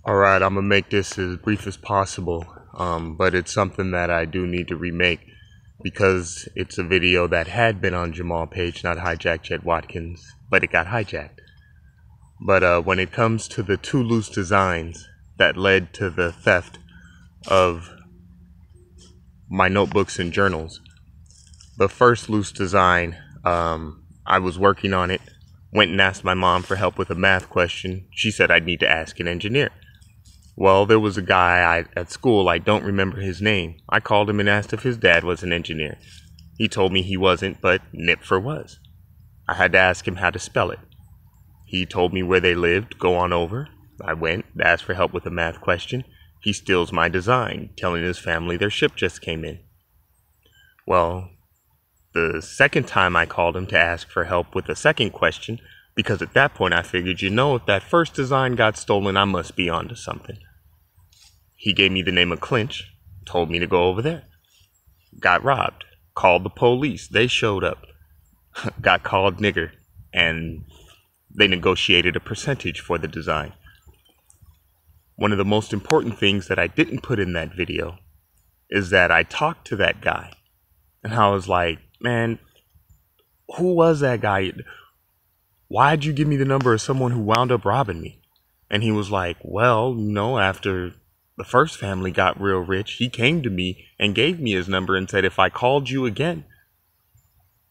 Alright, I'm gonna make this as brief as possible, but it's something that I do need to remake because it's a video that had been on Jamal Page, not Hijack Chet Watkins, but it got hijacked. But when it comes to the two loose designs that led to the theft of my notebooks and journals, the first loose design, I was working on it, went and asked my mom for help with a math question. She said I'd need to ask an engineer. Well, there was a guy at school, I don't remember his name. I called him and asked if his dad was an engineer. He told me he wasn't, but Nipfer was. I had to ask him how to spell it. He told me where they lived, go on over. I went, asked for help with a math question. He steals my design, telling his family their ship just came in. Well, the second time I called him to ask for help with the second question, because at that point I figured, if that first design got stolen, I must be onto something. He gave me the name of Clinch, told me to go over there. Got robbed, called the police, they showed up. Got called nigger, and they negotiated a percentage for the design. One of the most important things that I didn't put in that video is that I talked to that guy, and I was like, man, who was that guy? Why'd you give me the number of someone who wound up robbing me? And he was like, well, after the first family got real rich, he came to me and gave me his number and said, if I called you again,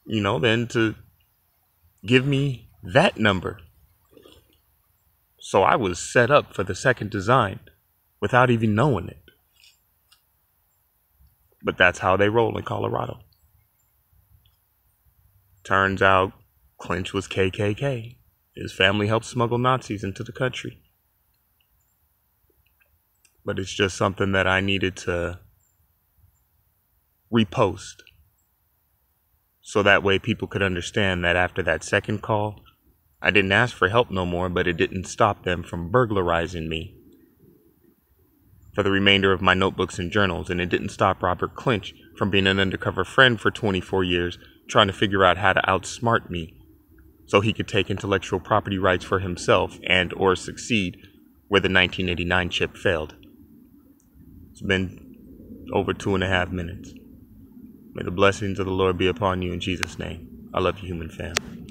then to give me that number. So I was set up for the second design without even knowing it. But that's how they roll in Colorado. Turns out Clinch was KKK. His family helped smuggle Nazis into the country. But it's just something that I needed to repost, so that way people could understand that after that second call, I didn't ask for help no more, but it didn't stop them from burglarizing me for the remainder of my notebooks and journals, and it didn't stop Robert Clinch from being an undercover friend for 24 years, trying to figure out how to outsmart me so he could take intellectual property rights for himself and or succeed where the 1989 chip failed. It's been over 2.5 minutes. May the blessings of the Lord be upon you in Jesus' name. I love you, human fam.